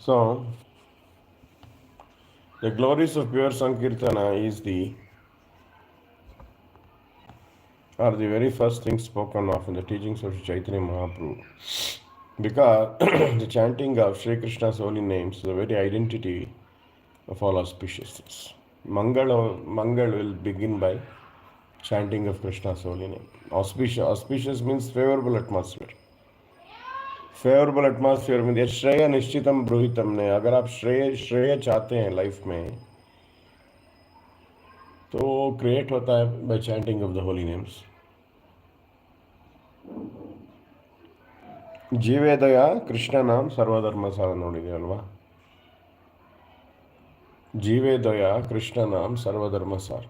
So, the glories of pure Sankirtana are the very first thing spoken of in the teachings of Chaitanya Mahaprabhu. Because the chanting of Sri Krishna's holy names is the very identity of all auspiciousness. Mangal will begin by chanting of Krishna's holy name. Auspicious means favorable atmosphere. Favourable atmosphere में दिया श्रेय निश्चितम ब्रूहितम ने अगर आप श्रेय चाहते हैं life में तो क्रिएट होता है by chanting of the holy names जीवेदया कृष्ण नाम सर्वधर्म सार नोडिदे अल्वा जीवेदया कृष्ण नाम सर्वधर्म सार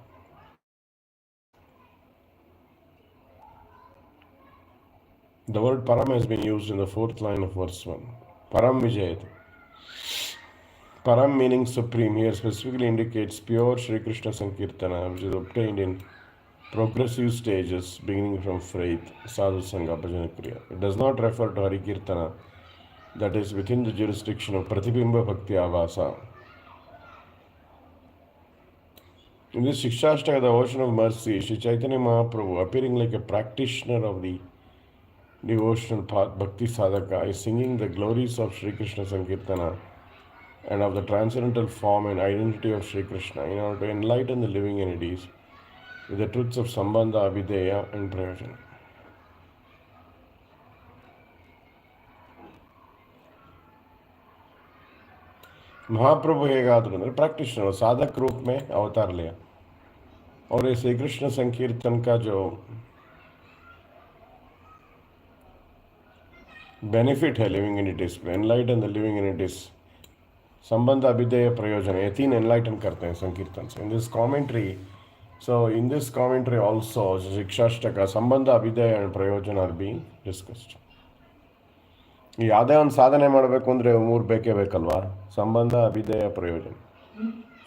The word param has been used in the fourth line of verse 1. Param Vijayat. Param meaning supreme here specifically indicates pure Sri Krishna Sankirtana which is obtained in progressive stages beginning from faith, sadhu sangha, bhajana kriya. It does not refer to Hari Kirtana that is within the jurisdiction of Pratibimba Bhakti Avasa. In this Shikshataka, the ocean of mercy, Sri Chaitanya Mahaprabhu, appearing like a practitioner of the devotional path, Bhakti Sadhaka, is singing the glories of Sri Krishna Sankirtana and of the transcendental form and identity of Sri Krishna in order to enlighten the living entities with the truths of Sambandha, Abhideya and Prayojana. महाप्रभु ಹೇಗಾದ್ರು practitioner साधक रूप में अवतार लिया और ये श्री कृष्ण संकीर्तन का जो बेनिफिट है लिविंग एंटिटीज पे एनलाइटन द लिविंग एंटिटीज संबंध अभिधेय प्रयोजन ये तीन एनलाइटन करते हैं संकीर्तन से इन दिस कमेंट्री आल्सो शिक्षाष्टक संबंध अभिधेय एंड प्रयोजन आर बीइंग डिस्कस्ड ಯಾವುದೇ ಒಂದು ಸಾಧನೆ ಮಾಡಬೇಕು ಅಂದರೆ ಮೂರು ಬೇಕೇ ಬೇಕಲ್ವಾ ಸಂಬಂಧ ಅಭಿಧೇಯ ಪ್ರಯೋಜನ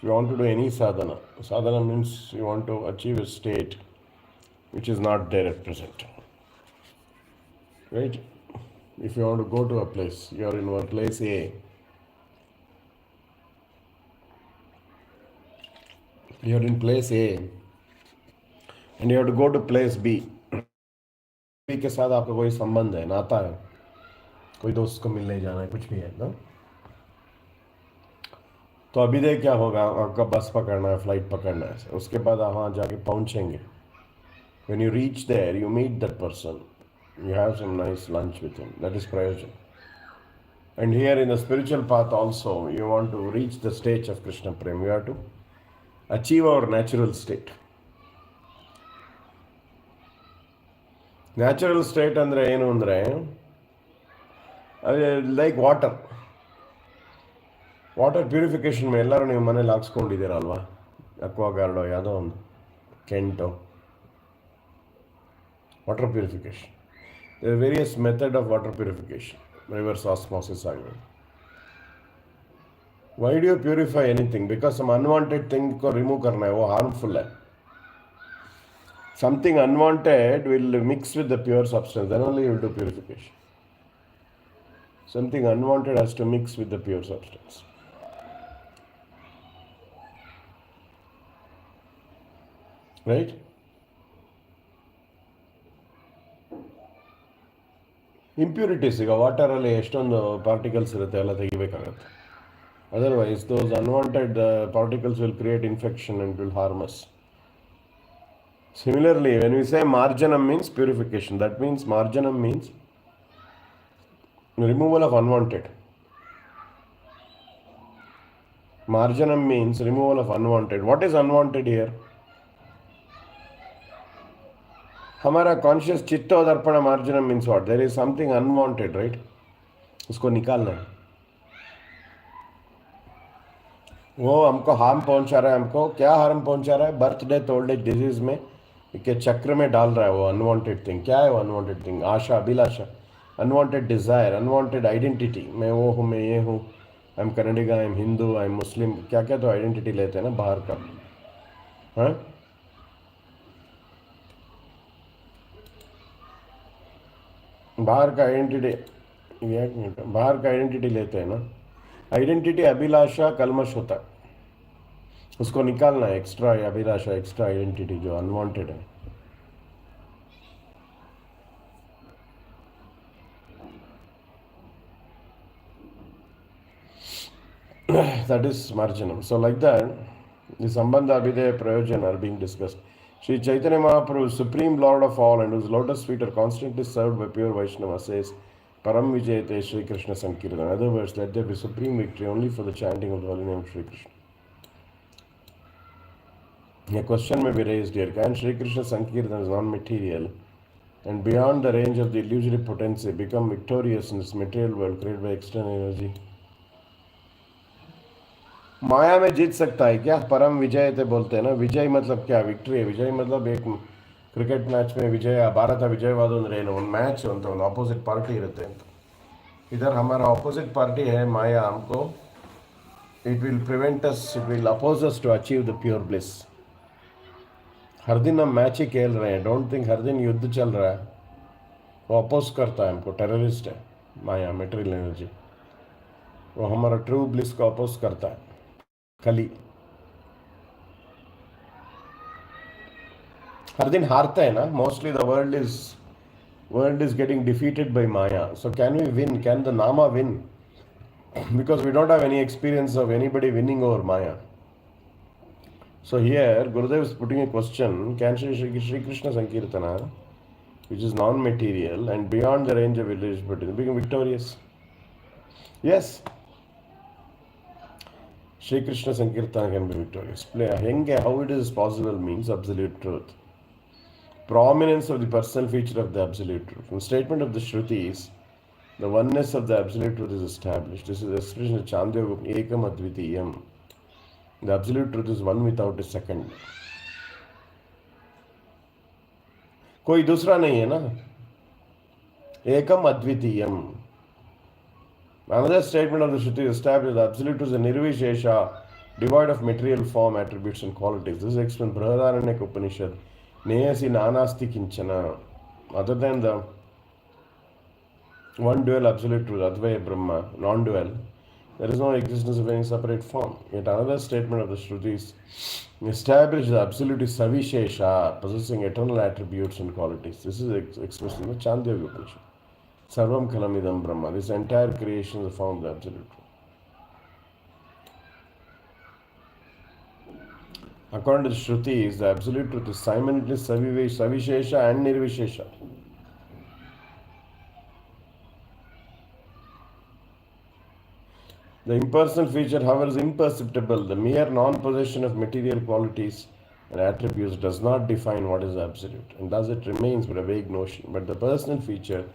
you want to do any ಸಾಧನ means you want to achieve a state which is not there at present right if you want to go to a place you are in one place a you are in place A and you have to go to place B. B के साथ आपका कोई संबंध है नाता है कोई दोस्त को मिलने जाना है कुछ भी है ना तो अभी देख क्या होगा आपका बस पकड़ना है फ्लाइट पकड़ना है उसके बाद आप वहाँ जाके पहुँचेंगे when you reach there you meet that person you have some nice lunch with him that is prayojan and here in the spiritual path also you want to reach the stage of Krishna Prem you have to achieve our natural state natural state andre ಏನು ಅಂದರೆ like water purification ಎಲ್ಲರೂ ನೀವು ಮನೇಲಿ ಹಾಕ್ಸ್ಕೊಂಡಿದ್ದೀರಲ್ವಾ ಅಕ್ವಾಗಾರ್ಡೋ ಯಾವುದೋ ಒಂದು ಕೆಂಟೋ water purification various method of water purification reverse osmosis ಆಗಿದೆ Why do you purify anything? Because some unwanted thing को remove करना है वो harmful है. Something unwanted will mix with the pure substance. Then only you will do purification. Something unwanted has to mix with the pure substance. Right? Impurities ಈಗ ವಾಟರಲ್ಲಿ ಎಷ್ಟೊಂದು particles ಇರುತ್ತೆ ಎಲ್ಲ ತೆಗಿಬೇಕಾಗತ್ತೆ Otherwise, those unwanted particles will create infection and will harm us. Similarly, when we say marjanam means purification, that means marjanam means removal of unwanted. Marjanam means removal of unwanted. What is unwanted here? हमारा conscious चित्ता दर्पण marjanam means what? There is something unwanted, right? उसको निकालना है वो हमको harm पहुंचा रहा है हमको क्या हार्म पहुंचा रहा है बर्थडे ओल्ड एज डिजीज में के चक्र में डाल रहा है वो अनवांटेड थिंग क्या है वो अनवांटेड थिंग आशा अभिलाषा अनवांटेड डिज़ायर अनवांटेड आइडेंटिटी मैं वो हूँ मैं ये हूँ I am Kannadiga I am Hindu I am Muslim क्या क्या तो आइडेंटिटी लेते हैं ना बाहर का हाँ बाहर का आइडेंटिटी लेते हैं ना आइडेंटिटी अभिलाषा कलमश होता है, उसको निकालना है, एक्स्ट्रा अभिलाषा, एक्स्ट्रा आइडेंटिटी जो अनवांटेड है. That is marginal. So, like that, the Sambandha Abhidheya Prayojan are being discussed. Sri Chaitanya Mahaprabhu, Supreme Lord of all, and whose lotus feet are constantly served by pure Vaishnava, says, Param Vijayate Sri Krishna Sankirtan. In other words, let there be supreme victory only for the chanting of the holy name of Sri Krishna. A question may be raised here: can Sri Krishna Sankirtan is non-material and beyond the range of the illusory potency become victorious in this material world created by external energy? माया में जीत सकता है क्या? परम विजय थे बोलते हैं ना. विजय मतलब क्या? विक्ट्री है. विजय मतलब एक ಕ್ರಿಕೆಟ್ ಮ್ಯಾಚ್ में विजय ಭಾರತ विजयवाद ಅಂದ್ರೆ ಏನು? ಒಂದು ಮ್ಯಾಚ್ ಅಂತ ಒಂದು अपोजिट पार्टी ಇರುತ್ತೆ ಅಂತ. इधर हमारा अपोजिट पार्टी है माया. हमको it will prevent us, it will oppose us to achieve the pure bliss. हर दिन हम मैच ही खेल रहे हैं. डोंट थिंक हर दिन युद्ध चल रहा है. वो अपोज करता है हमको. टेररिस्ट है माया, मेटेरियल एनर्जी. वो हमारा ट्रू ब्लिस को अपोज करता है. कली हर दिन हारते हैं ना. Mostly the world is getting defeated by maya. So can we win? Can the nama win? Because we don't have any experience of anybody winning over maya. So here Gurudev is putting a question: can Shri Krishna Sankirtana, which is non-material and beyond the range of eligibility, become victorious? Yes, Shri Krishna Sankirtana can be victorious. How it is possible means absolute truth. Prominence of the personal feature of the absolute truth. From statement of the Shrutis, the oneness of the absolute truth is established. This is the expression of Chandogya Ekam Advitiyam. The absolute truth is one without a second. कोई दूसरा नहीं है ना. एकम अद्वितीयम. Another statement of the Shruti establishes the absolute truth is a nirvishesha, devoid of material form, attributes, and qualities. This is explained in Brihadaranyaka Upanishad. Neyasi nanasti kinchana. Other than the one dual absolute truth, Advaya Brahma, non-dual, there is no existence of any separate form. Yet another statement of the Shrutis establishes the absolute savishesha, possessing eternal attributes and qualities. This is expressed in the Chandogya Upanishad. Sarvam Kalamidam Brahma. This entire creation is a form of the absolute truth. According to the Shrutis, the absolute truth is simultaneously savishesha and nirvishesha. The impersonal feature, however, is imperceptible. The mere non-possession of material qualities and attributes does not define what is absolute, and thus it remains but a vague notion. But the personal feature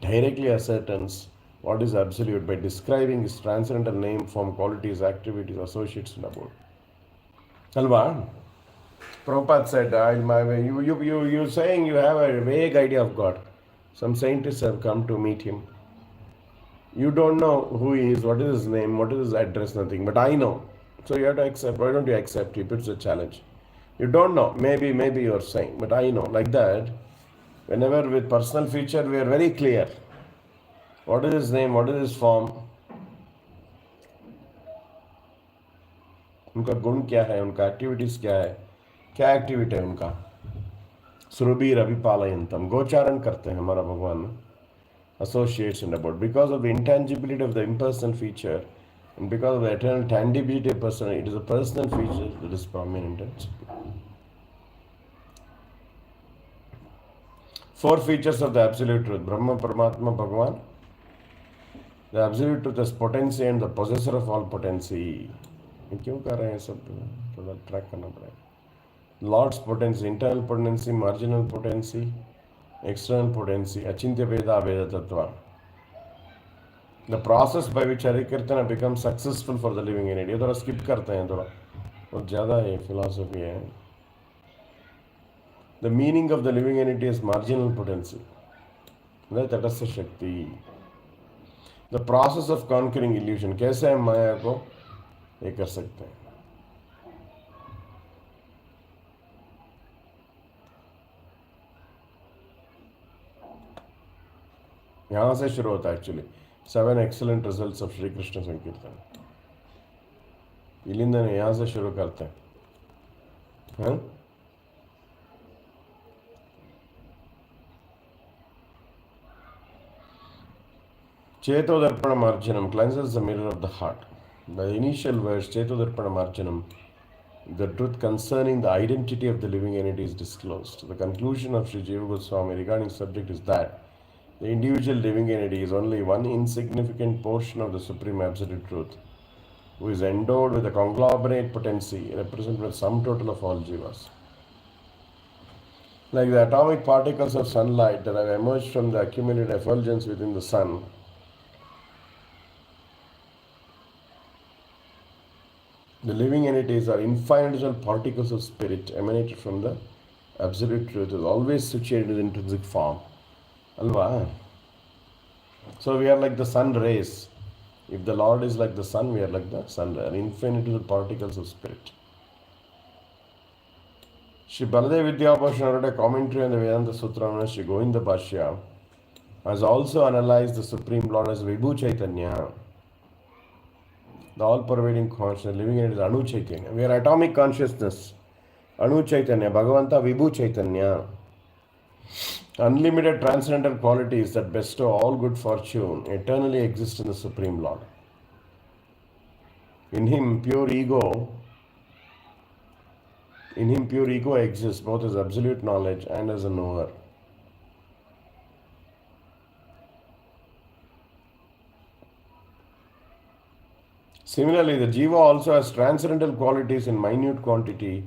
directly ascertains what is absolute by describing its transcendental name, form, qualities, activities, associates, and abode. Alva, Prabhupada said, you're saying you have a vague idea of God. Some scientists have come to meet him. You don't know who he is, what is his name, what is his address, nothing. But I know. So you have to accept. Why don't you accept? He puts a challenge. You don't know. Maybe you're saying. But I know. Like that, whenever with personal feature, we are very clear. What is his name? What is his form? उनका गुण क्या है, उनका activities क्या है, क्या activity है उनका. सुरभि रवि पालयंतम, गोचारण करते हैं हमारा भगवान. Associates and about. Because of the intangibility of the impersonal feature and because of the eternal tangibility of person, it is a personal feature that is prominent. Four features of the absolute truth: Brahma, Paramatma, Bhagavan. The absolute truth is potency and the possessor of all potency. क्यों कर रहे हैं सब? थोड़ा track करना पड़ेगा. Lord's potency, internal potency, marginal potency, external potency, achintya veda veda tattva. The process by which Harikirtana becomes successful for the living entity. ये थोड़ा skip करते हैं, थोड़ा बहुत ज़्यादा ये philosophy है. The meaning of the living entity is marginal potency. The तटस्थ शक्ति. The process of conquering illusion. कैसे हम माया को ये कर सकते हैं? यहाँ से शुरू होता है actually. 7 excellent results of Shri Krishna Sankirtan. इलिंद यहाँ से शुरू करते हैं. Cheto Marjanam cleanses the mirror of the heart. The initial verse, Cheto Marjanam, the truth concerning the identity of the living entity is disclosed. The conclusion of Sri Jiva Goswami regarding subject is that the individual living entity is only one insignificant portion of the Supreme Absolute Truth, who is endowed with a conglomerate potency representing the sum total of all jivas. Like the atomic particles of sunlight that have emerged from the accumulated effulgence within the sun, the living entities are infinitesimal particles of spirit emanated from the Absolute Truth, is always situated in intrinsic form. Alva. So we are like the sun rays. If the Lord is like the sun, we are like the sun ray, infinitesimal particles of spirit. Shri Baladev Vidyabhushan wrote a commentary on the Vedanta Sutra known as Shri Govinda Bhashya, has also analyzed the Supreme Lord as Vibhu Chaitanya, the all-pervading consciousness, living in it is Anu Chaitanya. We are atomic consciousness. Anu Chaitanya, Bhagavanta Vibhu Chaitanya. Unlimited transcendental qualities that bestow all good fortune eternally exist in the Supreme Lord. In Him, pure ego exists both as absolute knowledge and as a knower. Similarly, the Jiva also has transcendental qualities in minute quantity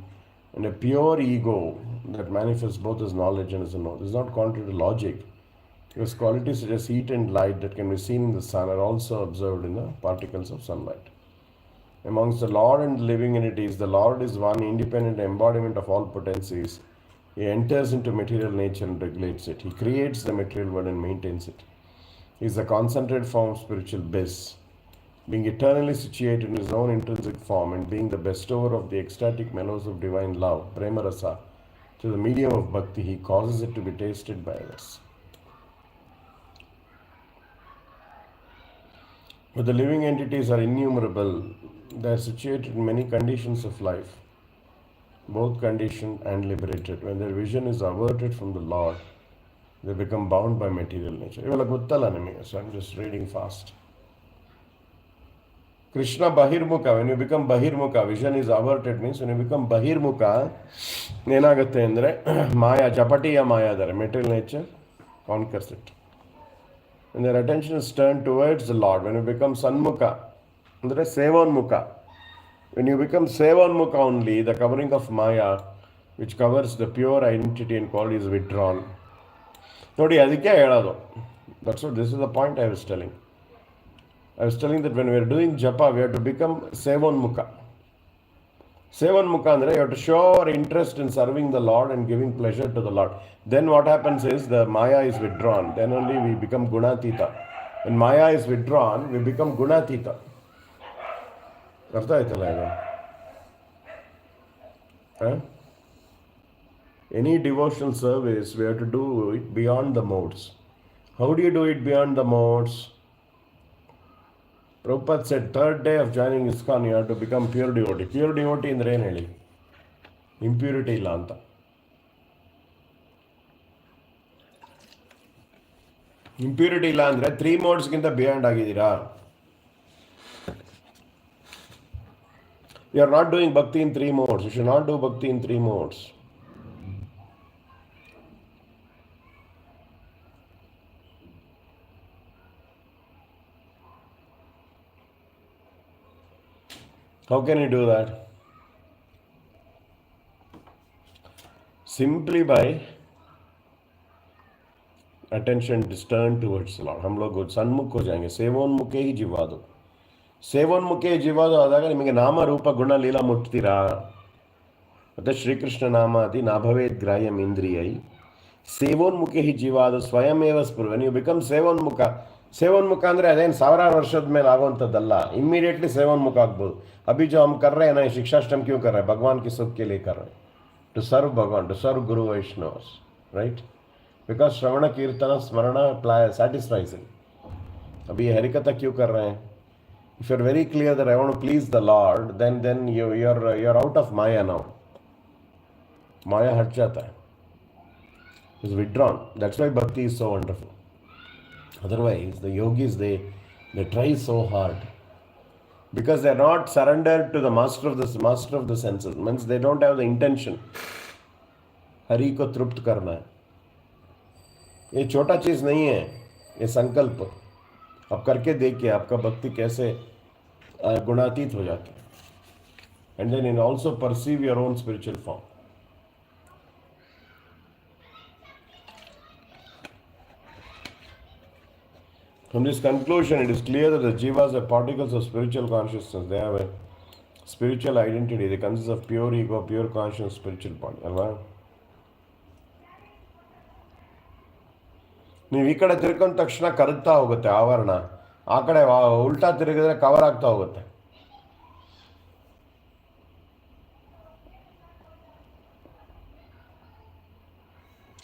and a pure ego that manifests both as knowledge and as a knower. This is not contrary to logic, because qualities such as heat and light that can be seen in the sun are also observed in the particles of sunlight. Amongst the Lord and the living entities, the Lord is one independent embodiment of all potencies. He enters into material nature and regulates it. He creates the material world and maintains it. He is the concentrated form of spiritual bliss. Being eternally situated in his own intrinsic form and being the bestower of the ecstatic mellows of divine love, prema rasa, through the medium of bhakti, he causes it to be tasted by others. But the living entities are innumerable. They are situated in many conditions of life, both conditioned and liberated. When their vision is averted from the Lord, they become bound by material nature. So I'm just reading fast. Krishna Bahirmukha, when you become Bahirmukha, vision is averted means when you become Bahirmukha, ಏನಾಗುತ್ತೆ ಅಂದರೆ ಮಾಯಾ ಚಪಟಿಯ ಮಾಯಾದರೆ material nature conquers it. When their attention is turned towards the Lord, when you become Sanmukha, ಅಂದರೆ Sevonmukha, when you become Sevonmukha only, the covering of Maya, which covers the pure identity and quality, is withdrawn. ನೋಡಿ ಅದಕ್ಕೆ ಹೇಳೋದು. That's what, this is the point I was telling. I was telling that when we are doing japa, we have to become Sevonmukha. Sevonmukha andre, you have to show our interest in serving the Lord and giving pleasure to the Lord. Then what happens is the Maya is withdrawn. Then only we become Gunatita. When Maya is withdrawn, we become Gunatita. ಅರ್ಥ ಆಯ್ತಲ್ಲ ಇದು? Any devotional service, we have to do it beyond the modes. How do you do it beyond the modes? Prabhupada said, third day of joining ISKCON, you have to become pure devotee. Pure devotee ಅಂದರೆ ಏನು ಹೇಳಿ? Impurity ಇಲ್ಲ ಅಂತ. Impurity ಇಲ್ಲ ಅಂದರೆ 3 ಮೋಡ್ಸ್ಗಿಂತ beyond ಆಗಿದ್ದೀರಾ. You are not doing bhakti in 3 modes. You should not do bhakti in 3 modes. How can you do that? Simply by attention is turned towards the Lord. हम लोग सन्मुख हो जाएंगे. सेवोन्मुखे ही जीवा दो. ಸೇವೋನ್ಮುಖೇ ಜೀವಾದು ಆದಾಗ ನಿಮಗೆ ನಾಮ ರೂಪ ಗುಣ ಲೀಲಾ ಮುಟ್ತೀರಾ. ಮತ್ತು ಶ್ರೀಕೃಷ್ಣ ನಾಮಾದಿ ನಾಭವೇದ್ ಗ್ರಾಹ್ಯಂ ಇಂದ್ರಿಯೈ ಸೇವೋನ್ಮುಖೇ ಹಿ ಜೀವಾದು ಸ್ವಯಮೇವ ಸ್ಪೃಹ. ನೀವು ಬಿಕಮ್ ಸೇವೋನ್ಮುಖ. ಸೇವೋನ್ಮುಖ ಅಂದರೆ ಅದೇನು ಸಾವಿರಾರು ವರ್ಷದ ಮೇಲೆ ಆಗುವಂಥದ್ದಲ್ಲ. ಇಮ್ಮಿಡಿಯೇಟ್ಲಿ ಸೇವೋನ್ಮುಖ ಆಗ್ಬೋದು. अभी जो हम कर रहे हैं ना, शिक्षाष्टम क्यों कर रहे हैं? भगवान की सुख के लिए कर रहे हैं. टू सर्व भगवान, to serve Guru वैष्णव्स, right? Because श्रवण कीर्तन स्मरण satisfies him. अभी ये हरिकथा क्यों कर रहे हैं? If you're very clear that I want to please the Lord, then you're out of Maya now. Maya हट जाता है, is withdrawn. That's why bhakti is so wonderful. Otherwise, the yogis they try so hard because they're not surrendered to the master of the senses. Means they don't have the intention. Hari को तृप्त करना है, ये छोटा चीज नहीं है, ये संकल्प आप करके देखिए आपका भक्ति कैसे गुणातीत हो जाता है. And then you also perceive your own spiritual form. From this conclusion, it is clear that the jivas are particles of spiritual consciousness. They have a spiritual identity. They consist of pure ego, pure conscious, spiritual body. ಅಲ್ವಾ? ನೀವು ಈ ಕಡೆ ತಿರ್ಕೊಂಡ ತಕ್ಷಣ ಕರಗ್ತಾ ಹೋಗುತ್ತೆ ಆವರಣ, ಆ ಕಡೆ ಉಲ್ಟಾ ತಿರುಗಿದ್ರೆ ಕವರ್ ಆಗ್ತಾ ಹೋಗುತ್ತೆ.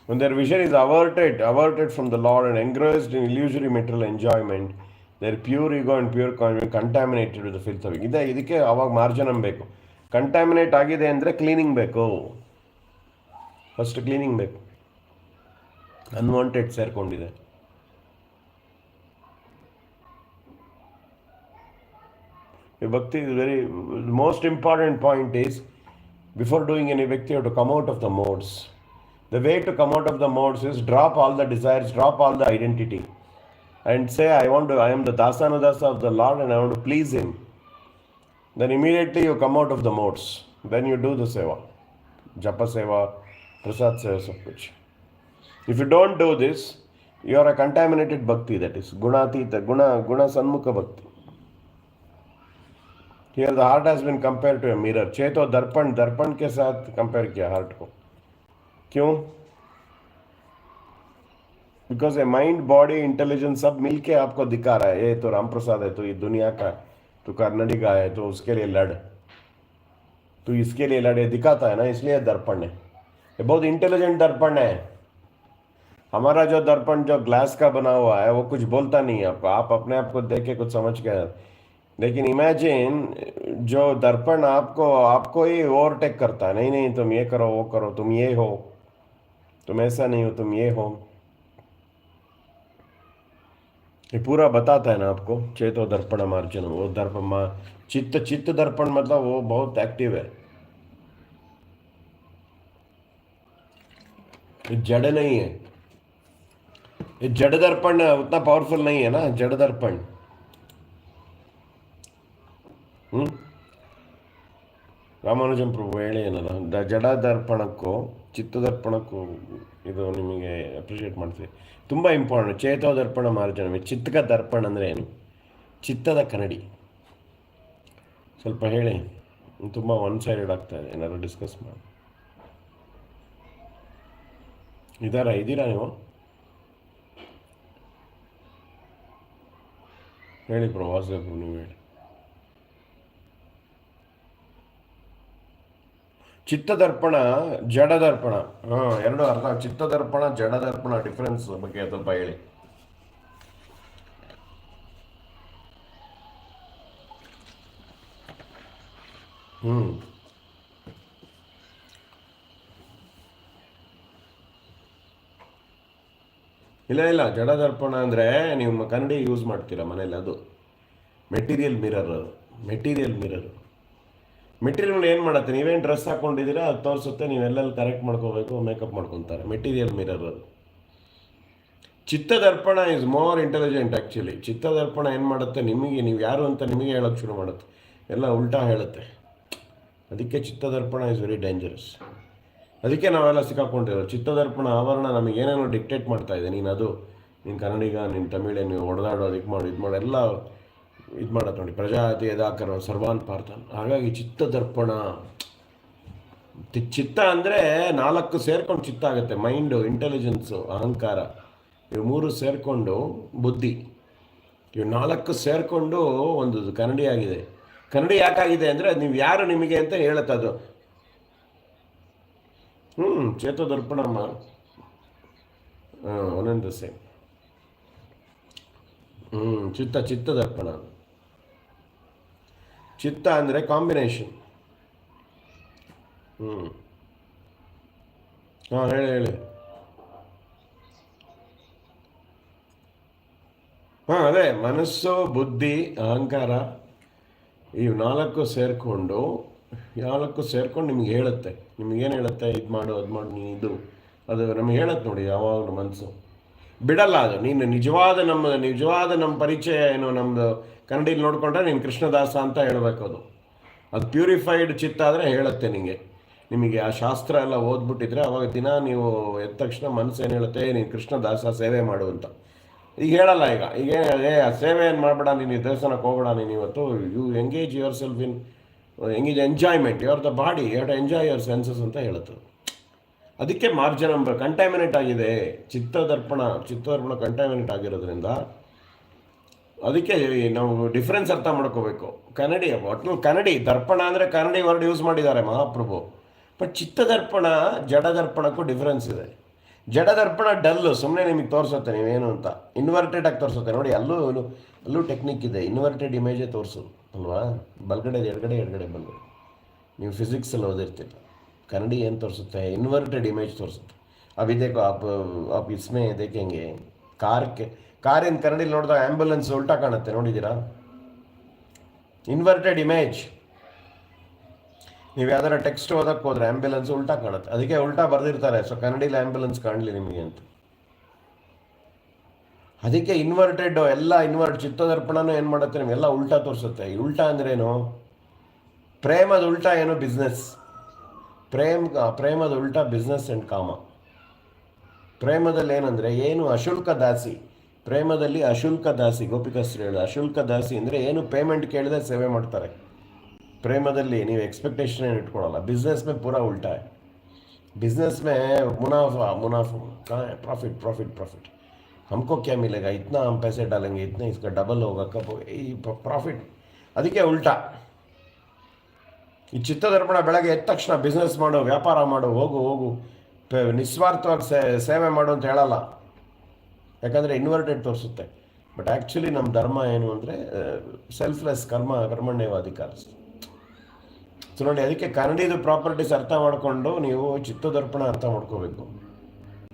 When their vision is averted from the Lord and engrossed in illusory material enjoyment, their pure ego and pure conscience contaminated with the filth of ego. ಇದಕ್ಕೆ ಅವಾಗ ಮಾರ್ಜನಮ್ ಬೇಕು. ಕಂಟ್ಯಾಮಿನೇಟ್ ಆಗಿದೆ ಅಂದರೆ ಕ್ಲೀನಿಂಗ್ ಬೇಕು, ಫಸ್ಟ್ ಕ್ಲೀನಿಂಗ್ ಬೇಕು. Unwanted ಸೇರ್ಕೊಂಡಿದೆ. Bhakti is very, the most important point is, before doing any bhakti, you have to come out of the modes. The way to come out of the modes is drop all the desires, drop all the identity, and say, I am the dasanudasa of the Lord and I want to please Him. Then immediately you come out of the modes. Then you do the seva, japa seva, prasad seva, सब कुछ. If you don't do this, you are a contaminated bhakti, that is gunatita, guna sanmukha bhakti. Here the heart has been compared to a mirror. चेतो दर्पण के साथ compare किया heart को. क्यों? Because a mind, body, intelligence सब मिलके आपको दिखा रहा है, ये तो राम प्रसाद है, तो ये दुनिया का, तो कर्नाटक का है, तो उसके लिए लड़, तो इसके लिए लड़े, दिखाता है ना, इसलिए दर्पण है. ये बहुत इंटेलिजेंट दर्पण है. हमारा जो दर्पण जो ग्लास का बना हुआ है वो कुछ बोलता नहीं है आपको, आप अपने आप को देख के कुछ समझ के. लेकिन इमेजिन जो दर्पण आपको ही ओवरटेक करता है, नहीं नहीं तुम ये करो, वो करो, तुम ये हो, तुम ऐसा नहीं हो, तुम ये हो, ये पूरा बताता है ना आपको. चेतो दर्पण मार्जन, वो दर्पण चित्त दर्पण मतलब वो बहुत एक्टिव है. ये जड़ नहीं है, ये जड़ दर्पण उतना पावरफुल नहीं है ना, जड़ दर्पण. ರಾಮಾನುಜಂ ಪ್ರಭು ಹೇಳಿ ಏನಲ್ಲ, ಜಡ ದರ್ಪಣಕ್ಕೂ ಚಿತ್ತದರ್ಪಣಕ್ಕೂ ಇದು ನಿಮಗೆ ಅಪ್ರಿಷಿಯೇಟ್ ಮಾಡ್ತೀವಿ, ತುಂಬ ಇಂಪಾರ್ಟೆಂಟ್. ಚೇತೋ ದರ್ಪಣ ಮಾರ್ಜನ, ಚಿತ್ತಕ ದರ್ಪಣ ಅಂದರೆ ಏನು? ಚಿತ್ತದ ಕನ್ನಡಿ. ಸ್ವಲ್ಪ ಹೇಳಿ, ತುಂಬ ಒನ್ ಸೈಡೆಡ್ ಆಗ್ತಾ ಇದೆ, ಏನಾದ್ರು ಡಿಸ್ಕಸ್ ಮಾಡಿ. ಇದ್ದೀರಾ ನೀವು? ಹೇಳಿ ಪ್ರವಾಸ ನೀವು ಹೇಳಿ. ಚಿತ್ತದರ್ಪಣ, ಜಡದರ್ಪಣ, ಎರಡು ಅರ್ಥ. ಚಿತ್ತದರ್ಪಣ, ಜಡದರ್ಪಣ ಡಿಫ್ರೆನ್ಸ್ ಬಗ್ಗೆ ಸ್ವಲ್ಪ ಹೇಳಿ. ಇಲ್ಲ, ಜಡದರ್ಪಣ ಅಂದರೆ ನೀವು ಕನ್ನಡಿ ಯೂಸ್ ಮಾಡ್ತೀರಾ ಮನೇಲಿ, ಅದು ಮೆಟೀರಿಯಲ್ ಮಿರರ್. ಅದು ಮೆಟೀರಿಯಲ್ ಏನು ಮಾಡುತ್ತೆ, ನೀವೇನು ಡ್ರೆಸ್ ಹಾಕ್ಕೊಂಡಿದ್ದೀರಾ ಅದು ತೋರಿಸುತ್ತೆ, ನೀವೆಲ್ಲೆಲ್ಲಿ ಕರೆಕ್ಟ್ ಮಾಡ್ಕೋಬೇಕು, ಮೇಕಪ್ ಮಾಡ್ಕೊತಾರೆ. ಮೆಟೀರಿಯಲ್ ಮಿರರ್ ಅದು. ಚಿತ್ತದರ್ಪಣ ಈಸ್ ಮೋರ್ ಇಂಟೆಲಿಜೆಂಟ್ ಆ್ಯಕ್ಚುಲಿ. ಚಿತ್ತದರ್ಪಣ ಏನು ಮಾಡುತ್ತೆ, ನಿಮಗೆ ನೀವು ಯಾರು ಅಂತ ನಿಮಗೆ ಹೇಳೋಕ್ಕೆ ಶುರು ಮಾಡುತ್ತೆ, ಎಲ್ಲ ಉಲ್ಟಾ ಹೇಳುತ್ತೆ. ಅದಕ್ಕೆ ಚಿತ್ತದರ್ಪಣ ಈಸ್ ವೆರಿ ಡೇಂಜರಸ್. ಅದಕ್ಕೆ ನಾವೆಲ್ಲ ಸಿಕ್ಕಾಕೊಂಡಿರೋದು. ಚಿತ್ತದರ್ಪಣ ಆವರಣ ನಮಗೇನೇನೋ ಡಿಕ್ಟೇಟ್ ಮಾಡ್ತಾಯಿದೆ, ನೀನು ಕನ್ನಡಿಗ, ನೀನು ತಮಿಳೆ, ನೀವು ಹೊಡೆದಾಡೋ, ಇದು ಮಾಡು ಎಲ್ಲ ಇದು ಮಾಡತ್ತೆ ನೋಡಿ. ಪ್ರಜಾತಿ ಯದಾಕರ ಸರ್ವಾನ್ ಪಾರ್ಥನ್. ಹಾಗಾಗಿ ಚಿತ್ತದರ್ಪಣ, ಚಿತ್ತ ಅಂದರೆ 4 ಸೇರ್ಕೊಂಡು ಚಿತ್ತ ಆಗುತ್ತೆ. ಮೈಂಡು, ಇಂಟೆಲಿಜೆನ್ಸು, ಅಹಂಕಾರ, ಇವು 3 ಸೇರಿಕೊಂಡು ಬುದ್ಧಿ, ಇವು 4 ಸೇರಿಕೊಂಡು ಒಂದು ಕನ್ನಡಿ ಆಗಿದೆ. ಕನ್ನಡಿ ಯಾಕಾಗಿದೆ ಅಂದರೆ ನೀವು ಯಾರು ನಿಮಗೆ ಅಂತ ಹೇಳುತ್ತದು. ಚೇತೋದರ್ಪಣಮ್ಮ ಒಂದೊಂದು ಸೇಮ್. ಚಿತ್ತ ದರ್ಪಣ. ಚಿತ್ತ ಅಂದರೆ ಕಾಂಬಿನೇಷನ್. ಹ್ಞೂ. ಹಾಂ, ಹೇಳಿ ಹೇಳಿ. ಹಾಂ, ಅದೇ ಮನಸ್ಸು, ಬುದ್ಧಿ, ಅಹಂಕಾರ ಇವು ನಾಲ್ಕು ಸೇರಿಕೊಂಡು ನಿಮ್ಗೆ ಹೇಳುತ್ತೆ. ನಿಮ್ಗೇನು ಹೇಳುತ್ತೆ? ಇದು ಮಾಡು, ಅದು ಮಾಡು, ನೀ ಇದು ಅದು ನಮಗೆ ಹೇಳುತ್ತೆ ನೋಡಿ. ಯಾವಾಗಲೂ ಮನಸ್ಸು ಬಿಡಲ್ಲ. ಅದು ನೀನು ನಿಜವಾದ ನಮ್ಮ ಪರಿಚಯ ಏನು, ನಮ್ಮದು ಕನ್ನಡಿಲಿ ನೋಡಿಕೊಂಡ್ರೆ ನೀನು ಕೃಷ್ಣದಾಸ ಅಂತ ಹೇಳಬೇಕು. ಅದು ಪ್ಯೂರಿಫೈಡ್ ಚಿತ್ತ ಆದರೆ ಹೇಳುತ್ತೆ ನಿಮಗೆ ಆ ಶಾಸ್ತ್ರ ಎಲ್ಲ ಓದ್ಬಿಟ್ಟಿದ್ರೆ ಅವಾಗ ದಿನ ನೀವು ಎದ್ದ ತಕ್ಷಣ ಮನಸ್ಸು ಏನು ಹೇಳುತ್ತೆ, ನೀನು ಕೃಷ್ಣದಾಸ ಸೇವೆ ಮಾಡು ಅಂತ. ಈಗ ಹೇಳಲ್ಲ. ಈಗ ಆ ಸೇವೆ ಏನು ಮಾಡಬೇಡ, ನೀನು ದೇವಸ್ಥಾನಕ್ಕೆ ಹೋಗಬೇಡ, ನೀನು ಇವತ್ತು you engage yourself in engage enjoyment, your the body, you have to enjoy your senses ಅಂತ ಹೇಳುತ್ತೆ. ಅದಕ್ಕೆ ಮಾರ್ಜನ ಕಂಟ್ಯಾಮಿನೇಟ್ ಆಗಿದೆ. ಚಿತ್ತದರ್ಪಣ ಕಂಟ್ಯಾಮಿನೇಟ್ ಆಗಿರೋದ್ರಿಂದ ಅದಕ್ಕೆ ನಾವು ಡಿಫ್ರೆನ್ಸ್ ಅರ್ಥ ಮಾಡ್ಕೋಬೇಕು. ಕನ್ನಡಿ ದರ್ಪಣ ಅಂದರೆ ಕನ್ನಡಿ ವರ್ಡ್ ಯೂಸ್ ಮಾಡಿದ್ದಾರೆ ಮಹಾಪ್ರಭು. ಬಟ್ ಚಿತ್ತದರ್ಪಣ ಜಡದರ್ಪಣಕ್ಕೂ ಡಿಫ್ರೆನ್ಸ್ ಇದೆ. ಜಡದರ್ಪಣ ಡಲ್ಲು, ಸುಮ್ಮನೆ ನಿಮಗೆ ತೋರಿಸುತ್ತೆ ನೀವೇನು ಅಂತ. ಇನ್ವರ್ಟೆಡ್ ಆಗಿ ತೋರಿಸುತ್ತೆ ನೋಡಿ. ಅಲ್ಲೂ ಟೆಕ್ನಿಕ್ ಇದೆ. ಇನ್ವರ್ಟೆಡ್ ಇಮೇಜೇ ತೋರಿಸೋದು ಅಲ್ವಾ? ಬಲ್ಗಡೆ ಎಡಗಡೆ ಬಲ್ಗಡೆ. ನೀವು ಫಿಸಿಕ್ಸಲ್ಲಿ ಓದಿರ್ತೀರ. ಕನ್ನಡಿ ಏನು ತೋರಿಸುತ್ತೆ? ಇನ್ವರ್ಟೆಡ್ ಇಮೇಜ್ ತೋರಿಸುತ್ತೆ. ಅವಿ ದೇಖೋ ಆಪ್ ಇಸ್ಮೆ ದೇಖೆಂಗೆ ಕಾರಿನ ಕನ್ನಡಿಲಿ ನೋಡಿದಾಗ ಆ್ಯಂಬುಲೆನ್ಸ್ ಉಲ್ಟಾ ಕಾಣುತ್ತೆ, ನೋಡಿದ್ದೀರಾ? Inverted image. ನೀವು ಯಾವ್ದಾರ ಟೆಕ್ಸ್ಟ್ ಓದಕ್ಕೆ ಹೋದ್ರೆ ಆ್ಯಂಬುಲೆನ್ಸ್ ಉಲ್ಟಾ ಕಾಣುತ್ತೆ. ಅದಕ್ಕೆ ಉಲ್ಟಾ ಬರೆದಿರ್ತಾರೆ, ಸೊ ಕನ್ನಡಿಲಿ ಆ್ಯಂಬುಲೆನ್ಸ್ ಕಾಣಲಿ ನಿಮಗೆ ಅಂತ. ಅದಕ್ಕೆ ಇನ್ವರ್ಟೆಡ್ ಎಲ್ಲ ಚಿತ್ತದರ್ಪಣನೂ ಏನು ಮಾಡುತ್ತೆ, ನಿಮಗೆಲ್ಲ ಉಲ್ಟಾ ತೋರಿಸುತ್ತೆ. ಈ ಉಲ್ಟಾ ಅಂದ್ರೇನು? ಪ್ರೇಮದ ಉಲ್ಟಾ ಏನು? ಬಿಸ್ನೆಸ್. ಪ್ರೇಮದ ಉಲ್ಟಾ ಬಿಸ್ನೆಸ್ ಆ್ಯಂಡ್ ಕಾಮ. ಪ್ರೇಮದಲ್ಲಿ ಏನಂದರೆ ಏನು? ಅಶುಲ್ಕ ದಾಸಿ. ಪ್ರೇಮದಲ್ಲಿ ಅಶುಲ್ಕ ದಾಸಿ. ಗೋಪಿಕಾಸ್ತ್ರೀ ಹೇಳೋದು ಅಶುಲ್ಕ ದಾಸಿ ಅಂದರೆ ಏನು ಪೇಮೆಂಟ್ ಕೇಳಿದ್ರೆ ಸೇವೆ ಮಾಡ್ತಾರೆ. ಪ್ರೇಮದಲ್ಲಿ ನೀವು ಎಕ್ಸ್ಪೆಕ್ಟೇಷನ್ ಏನು ಇಟ್ಕೊಳ್ಳಲ್ಲ. ಬಿಸ್ನೆಸ್ ಮೇ ಪೂರಾ ಉಲ್ಟಾ है. बिजनेस में मुनाफा प्रॉफिट हमको क्या मिलेगा, इतना हम पैसे डालेंगे, इतना इसका डबल होगा, कब प्रॉफिट. ಅದಕ್ಕೆ ಉಲ್ಟಾ. ಈ ಚಿತ್ತದರ್ಪಣ ಬೆಳಗ್ಗೆ ಎದ್ದ ತಕ್ಷಣ ಬಿಸ್ನೆಸ್ ಮಾಡು, ವ್ಯಾಪಾರ ಮಾಡು, ಹೋಗು ನಿಸ್ವಾರ್ಥವಾಗಿ ಸೇವೆ ಮಾಡು ಅಂತ ಹೇಳಲ್ಲ. ಯಾಕಂದರೆ ಇನ್ವರ್ಟೆಡ್ ತೋರಿಸುತ್ತೆ. ಬಟ್ ಆ್ಯಕ್ಚುಲಿ ನಮ್ಮ ಧರ್ಮ ಏನು ಅಂದರೆ ಸೆಲ್ಫ್ಲೆಸ್ ಕರ್ಮಣ್ಯವಾಧಿಕಾರ. ಸೊ ನೋಡಿ, ಅದಕ್ಕೆ ಕನ್ನಡಿದು ಪ್ರಾಪರ್ಟೀಸ್ ಅರ್ಥ ಮಾಡಿಕೊಂಡು ನೀವು ಚಿತ್ತದರ್ಪಣ ಅರ್ಥ ಮಾಡ್ಕೋಬೇಕು.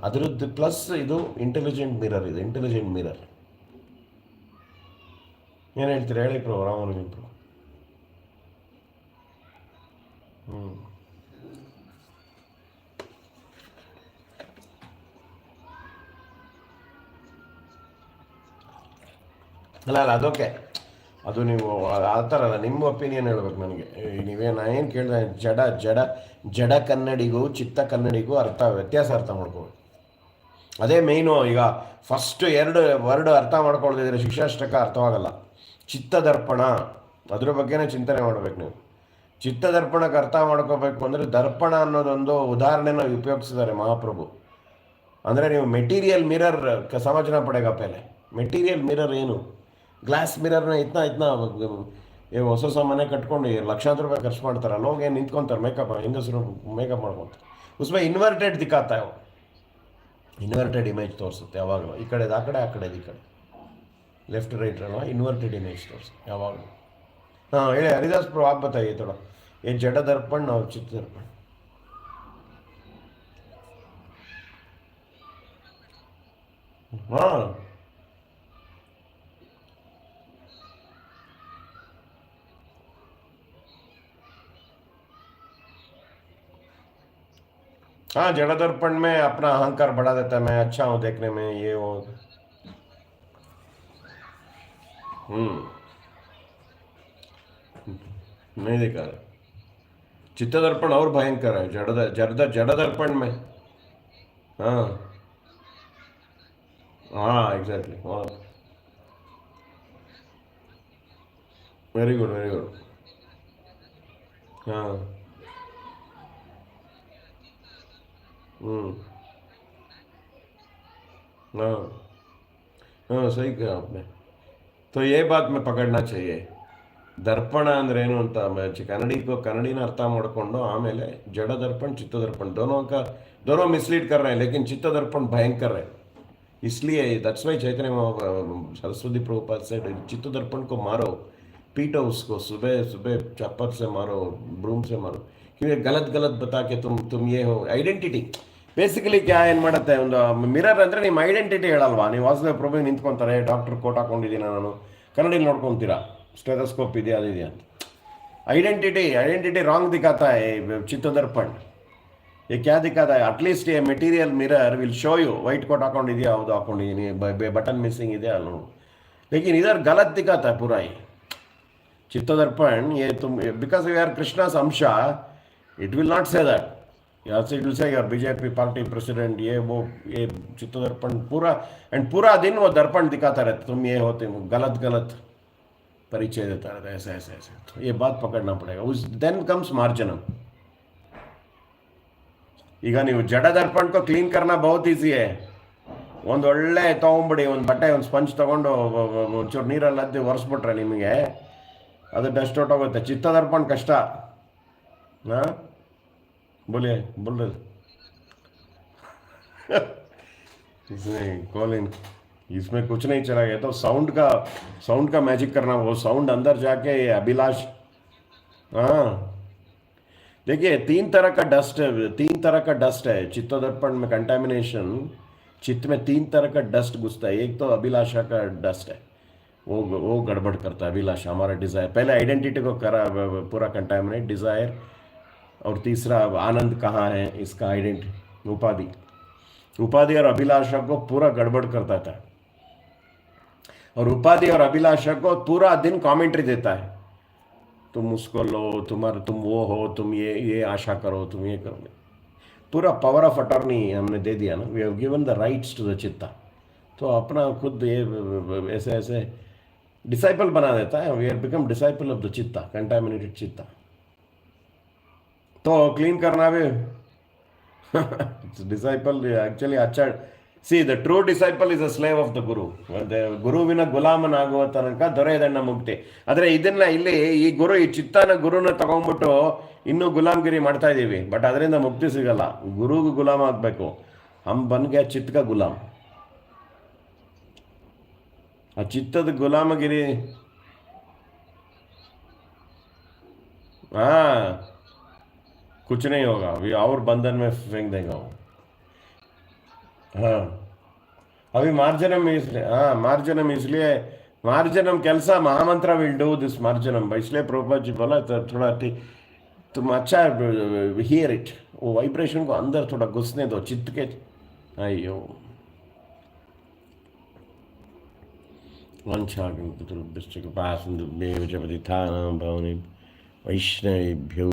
ಅದರದ್ದು ಪ್ಲಸ್ ಇದು ಇಂಟೆಲಿಜೆಂಟ್ ಮಿರರ್. ಏನು ಹೇಳ್ತೀರಿ ಹೇಳಿ ಪ್ರೋ? ರಾಮನುಜನ್ ಪ್ರೋ. ಅಲ್ಲ ಅದೋಕೆ, ಅದು ನೀವು ಆ ಥರ ಅಲ್ಲ, ನಿಮ್ಮ ಒಪಿನಿಯನ್ ಹೇಳ್ಬೇಕು ನನಗೆ. ನಾ ಏನು ಕೇಳಿದೆ, ಜಡ ಕನ್ನಡಿಗೂ ಚಿತ್ತ ಕನ್ನಡಿಗೂ ವ್ಯತ್ಯಾಸ ಅರ್ಥ ಮಾಡ್ಕೋಬೇಕು. ಅದೇ ಮೇಯ್ನು. ಈಗ ಫಸ್ಟ್ 2 ವರ್ಡ್ ಅರ್ಥ ಮಾಡ್ಕೊಳ್ದಿದ್ರೆ ಶಿಕ್ಷಾಷ್ಟಕ ಅರ್ಥವಾಗಲ್ಲ. ಚಿತ್ತದರ್ಪಣ ಅದ್ರ ಬಗ್ಗೆನೇ ಚಿಂತನೆ ಮಾಡಬೇಕು ನೀವು. ಚಿತ್ತದರ್ಪಣಕ್ಕೆ ಅರ್ಥ ಮಾಡ್ಕೋಬೇಕು ಅಂದರೆ ದರ್ಪಣ ಅನ್ನೋದೊಂದು ಉದಾಹರಣೆನ ಉಪಯೋಗಿಸಿದ್ದಾರೆ ಮಹಾಪ್ರಭು. ಅಂದರೆ ನೀವು ಮೆಟೀರಿಯಲ್ ಮಿರರ್ ಸಮಜನ ಪಡೆಗ ಪೇಲೆ. ಮೆಟೀರಿಯಲ್ ಮಿರರ್ ಏನು? ಗ್ಲಾಸ್ ಮಿರರ್ನ ಇತ್ನಾ ಹೊಸ ಮನೆ ಕಟ್ಕೊಂಡು ಲಕ್ಷಾಂತರ ರೂಪಾಯಿ ಖರ್ಚು ಮಾಡ್ತಾರೆ. ಹೋಗಿ ಏನು ನಿಂತ್ಕೊತಾರೆ, ಹೆಂಗಸರು ಮೇಕಪ್ ಮಾಡ್ಕೊತಾರೆ. ಉಸ್ಮೆ ಇನ್ವರ್ಟೆಡ್ ದಿಕ್ಕಾತ ಇನ್ವರ್ಟೆಡ್ ಇಮೇಜ್ ತೋರಿಸುತ್ತೆ ಯಾವಾಗಲೂ. ಈ ಕಡೆದು ಆ ಕಡೆ, ಆ ಕಡೆದು ಈ ಕಡೆ, ಲೆಫ್ಟ್ ರೈಟ್ ಅಲ್ವಾ, ಇನ್ವರ್ಟೆಡ್ ಇಮೇಜ್ ತೋರಿಸುತ್ತೆ ಯಾವಾಗಲೂ. हाँ ಹೇಳಿ हरिदास प्रो, आप बताइए थोड़ा ये जड़ दर्पण और चित्त दर्पण. हाँ हाँ, जड़ दर्पण में अपना अहंकार बढ़ा देता है, मैं अच्छा हूँ देखने में, ये वो. नहीं देखा है. चित्त दर्पण और भयंकर है. जड़ दर्पण में. हाँ हाँ एग्जैक्टली. हाँ वेरी गुड. हाँ. हाँ हाँ सही कहा आपने. तो ये बात में पकड़ना चाहिए. ದರ್ಪಣ ಅಂದ್ರೆ ಏನು ಅಂತ ಕನ್ನಡಿನ ಅರ್ಥ ಮಾಡಿಕೊಂಡು ಆಮೇಲೆ ಜಡ ದರ್ಪಣ, ಚಿತ್ತ ದರ್ಪಣ दोनों मिसलीड कर रहे हैं, लेकिन चित्त दर्पण भयंकर है. इसलिए that's why Chaitanya Saraswati Prabhupada said चित्त दर्पण को मारो, पीटो उसको, सुबह सुबह चप्पल से मारो, ब्रूम से मारो, क्योंकि गलत गलत बता के तुम ये हो ಐಡೆಂಟಿಟಿ ಬೇಸಿಕಲಿ ಕ್ಯಾ ಏನು ಮಾಡುತ್ತೆ, ಒಂದು ಮಿರರ್ ಅಂದರೆ ನಿಮ್ಮ ಐಡೆಂಟಿಟಿ ಹೇಳಲ್ವಾ. ನೀವು ವಾಸುದೇವ ಪ್ರಭು ನಿಂತ್ಕೊತಾರೆ, ಡಾಕ್ಟರ್ ಕೋಟ್ ಹಾಕೊಂಡಿದ್ದೀನಿ ನಾನು, ಕನ್ನಡಿಲಿ ನೋಡ್ಕೊತೀರಾ ಸ್ಟೆಥೋಸ್ಕೋಪ್ ಇದೆಯಾ ಅದಿದೆಯಾ ಅಂತ. आइडेंटिटी रॉन्ग दिखाता है चित्त दर्पण. ये क्या दिखाता है, एटलीस्ट ये material mirror will show you white coat हाಕೊಂಡಿದೆಯಾ, ಹೌದು ಹಾಕೊಂಡಿದ್ದೀನಿ, बटन मिसिंग ಇದೆಯಾ ಅಲ್ಲ. लेकिन इधर गलत दिखाता है पूरा. ये चित्त दर्पण ये तुम बिकॉज यू आर कृष्णा's अंशा, it will not say that. यहाँ से it will say your BJP party president ये वो. ये चित्त दर्पण पूरा एंड पूरा दिन वो दर्पण दिखाता रहता, तुम ये होते गलत गलत परिचय देता रहता है, ऐसे ऐसे ऐसे. तो ये बात पकड़ना पड़ेगा. उस देन कम्स मार्जनम. ಈಗ ನೀವು ಜಡ ದರ್ಪಣಕ್ಕೂ ಕ್ಲೀನ್ ಕರ್ನ ಬಹುತ್ ಈಸಿ है. ಒಂದು ಒಳ್ಳೆ ತೊಗೊಂಬಿಡಿ, ಒಂದು ಬಟ್ಟೆ, ಒಂದು ಸ್ಪಂಜ್ ತೊಗೊಂಡು ಒಂಚೂರು ನೀರಲ್ಲಿ ಅದ್ದಿ ಒರೆಸ್ಬಿಟ್ರೆ ನಿಮಗೆ ಅದು ಡಸ್ಟ್ ಹೊಟ್ಟೋಗುತ್ತೆ. ಚಿತ್ತ ದರ್ಪಣ ಕಷ್ಟ. ಹಾಂ बोलिए बोल रहे इसमें कॉलिन इसमें कुछ नहीं चला गया. तो साउंड का मैजिक करना, वो साउंड अंदर जाके अभिलाष. हाँ देखिए तीन तरह का डस्ट है चित्त दर्पण में. कंटामिनेशन चित्त में तीन तरह का डस्ट घुसता है. एक तो अभिलाषा का डस्ट है, वो गड़बड़ करता है. अभिलाषा हमारा डिज़ायर, पहले आइडेंटिटी को करा पूरा कंटामिनेट, डिज़ायर. और तीसरा आनंद कहाँ है, इसका आइडेंटिटी, उपाधि और अभिलाषा को पूरा गड़बड़ करता था. और उपाधि और अभिलाषा को पूरा दिन कमेंट्री देता है, तुम उसको लो, तुम वो हो, तुम ये आशा करो, तुम ये करो. पूरा पावर ऑफ अटॉर्नी हमने दे दिया ना. We have given the rights to the चित्ता. तो अपना खुद ये ऐसे ऐसे डिसाइपल बना देता है. We are become disciple of the चित्ता, कंटामिनेटेड चित्ता. तो क्लीन करना भी डिसाइपल एक्चुअली अच्छा. See the true disciple is a slave of the guru. ಗುರುವಿನ ಗುಲಾಮನಾಗುವ ತನಕ ದೊರೆಯದಣ್ಣ ಮುಕ್ತಿ. ಆದರೆ ಇದನ್ನ ಇಲ್ಲಿ ಈ ಚಿತ್ತನ ಗುರುನ ತಗೊಂಡ್ಬಿಟ್ಟು ಇನ್ನೂ ಗುಲಾಮ್ಗಿರಿ ಮಾಡ್ತಾ ಇದ್ದೀವಿ, ಬಟ್ ಅದರಿಂದ ಮುಕ್ತಿ ಸಿಗಲ್ಲ. ಗುರುಗೂ ಗುಲಾಮ ಆಗಬೇಕು. ಹಮ್ ಬನ್ಗೆ ಚಿತ್ತಕ ಗುಲಾಮ್. ಆ ಚಿತ್ತದ ಗುಲಾಮಗಿರಿ. हाँ कुछ नहीं होगा, अभी और बंधन में फेंक देगा वो. हाँ अभी मार्जनम इसलिए, हाँ मार्जनम इसलिए, मार्जनम कैसा महामंत्र विल डू दिस मार्जनम. इसलिए प्रभुपाद जी बोला तो थोड़ा तुम अच्छा हियर इट, वो वाइब्रेशन को अंदर थोड़ा घुसने दो चित्त के. अयो वंशाग्निपितृभ्यश्च कृपासिन्धुभ्येव च पतितानां पावनेभ्यो वैष्णवेभ्यो